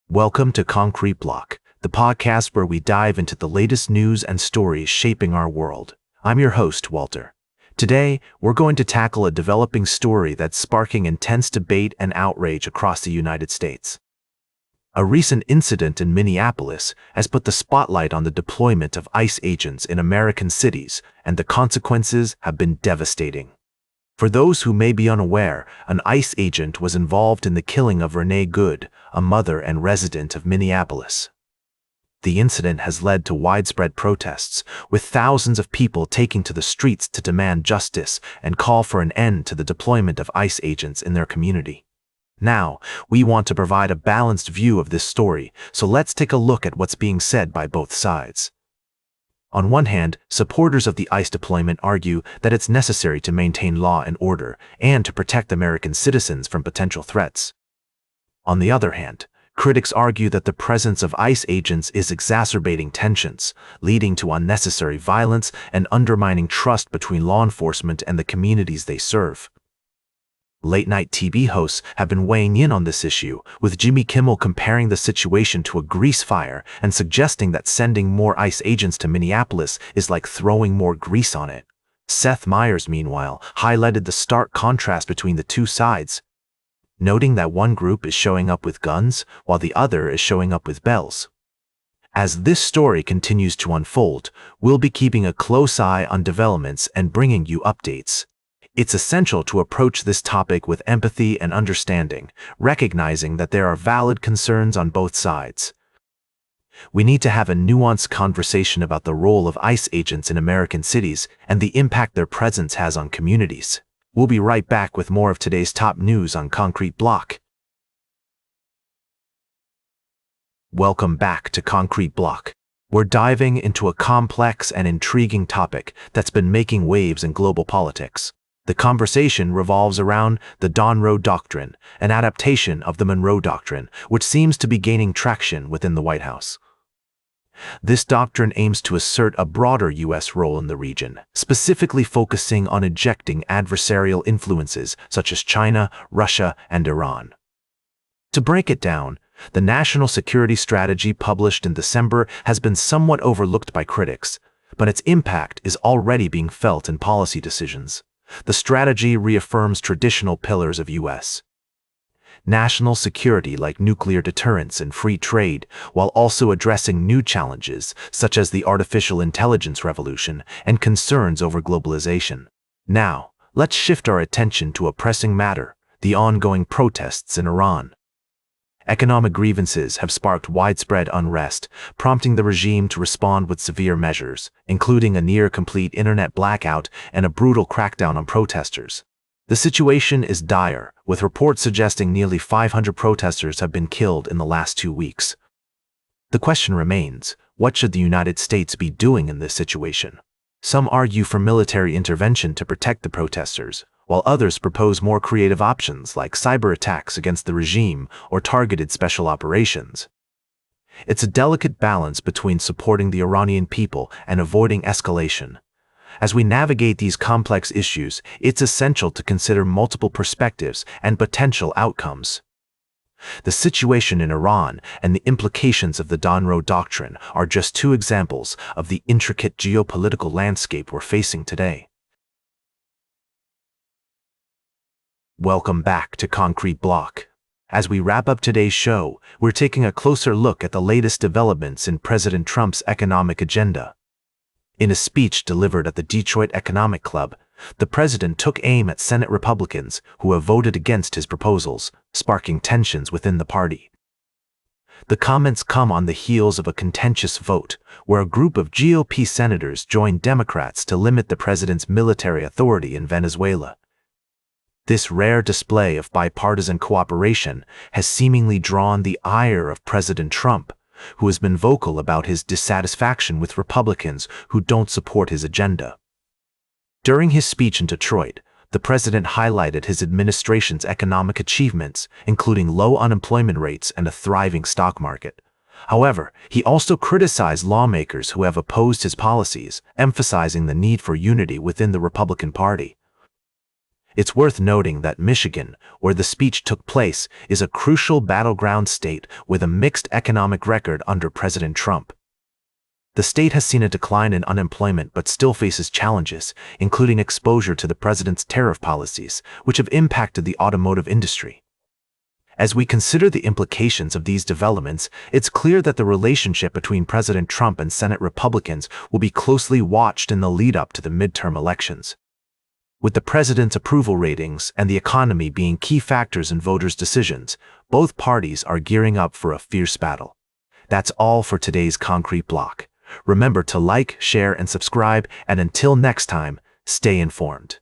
Welcome to Concrete Block, the podcast where we dive into the latest news and stories shaping our world. I'm your host, Walter. Today, we're going to tackle a developing story that's sparking intense debate and outrage across the United States. A recent incident in Minneapolis has put the spotlight on the deployment of ICE agents in American cities, and the consequences have been devastating. For those who may be unaware, an ICE agent was involved in the killing of Renee Good, a mother and resident of Minneapolis. The incident has led to widespread protests, with thousands of people taking to the streets to demand justice and call for an end to the deployment of ICE agents in their community. Now, we want to provide a balanced view of this story, so let's take a look at what's being said by both sides. On one hand, supporters of the ICE deployment argue that it's necessary to maintain law and order and to protect American citizens from potential threats. On the other hand, critics argue that the presence of ICE agents is exacerbating tensions, leading to unnecessary violence and undermining trust between law enforcement and the communities they serve. Late-night TV hosts have been weighing in on this issue, with Jimmy Kimmel comparing the situation to a grease fire and suggesting that sending more ICE agents to Minneapolis is like throwing more grease on it. Seth Meyers, meanwhile, highlighted the stark contrast between the two sides, noting that one group is showing up with guns while the other is showing up with bells. As this story continues to unfold, we'll be keeping a close eye on developments and bringing you updates. It's essential to approach this topic with empathy and understanding, recognizing that there are valid concerns on both sides. We need to have a nuanced conversation about the role of ICE agents in American cities and the impact their presence has on communities. We'll be right back with more of today's top news on Concrete Block. Welcome back to Concrete Block. We're diving into a complex and intriguing topic that's been making waves in global politics. The conversation revolves around the Monroe Doctrine, an adaptation of the Monroe Doctrine, which seems to be gaining traction within the White House. This doctrine aims to assert a broader U.S. role in the region, specifically focusing on ejecting adversarial influences such as China, Russia, and Iran. To break it down, the national security strategy published in December has been somewhat overlooked by critics, but its impact is already being felt in policy decisions. The strategy reaffirms traditional pillars of U.S. national security like nuclear deterrence and free trade, while also addressing new challenges such as the artificial intelligence revolution and concerns over globalization. Now, let's shift our attention to a pressing matter: the ongoing protests in Iran. Economic grievances have sparked widespread unrest, prompting the regime to respond with severe measures, including a near-complete internet blackout and a brutal crackdown on protesters. The situation is dire, with reports suggesting nearly 500 protesters have been killed in the last 2 weeks. The question remains, what should the United States be doing in this situation? Some argue for military intervention to protect the protesters, while others propose more creative options like cyber attacks against the regime or targeted special operations. It's a delicate balance between supporting the Iranian people and avoiding escalation. As we navigate these complex issues, it's essential to consider multiple perspectives and potential outcomes. The situation in Iran and the implications of the Monroe Doctrine are just two examples of the intricate geopolitical landscape we're facing today. Welcome back to Concrete Block. As we wrap up today's show, we're taking a closer look at the latest developments in President Trump's economic agenda. In a speech delivered at the Detroit Economic Club, the president took aim at Senate Republicans who have voted against his proposals, sparking tensions within the party. The comments come on the heels of a contentious vote, where a group of GOP senators joined Democrats to limit the president's military authority in Venezuela. This rare display of bipartisan cooperation has seemingly drawn the ire of President Trump, who has been vocal about his dissatisfaction with Republicans who don't support his agenda. During his speech in Detroit, the president highlighted his administration's economic achievements, including low unemployment rates and a thriving stock market. However, he also criticized lawmakers who have opposed his policies, emphasizing the need for unity within the Republican Party. It's worth noting that Michigan, where the speech took place, is a crucial battleground state with a mixed economic record under President Trump. The state has seen a decline in unemployment but still faces challenges, including exposure to the president's tariff policies, which have impacted the automotive industry. As we consider the implications of these developments, it's clear that the relationship between President Trump and Senate Republicans will be closely watched in the lead-up to the midterm elections. With the president's approval ratings and the economy being key factors in voters' decisions, both parties are gearing up for a fierce battle. That's all for today's Concrete Block. Remember to like, share, and subscribe, and until next time, stay informed.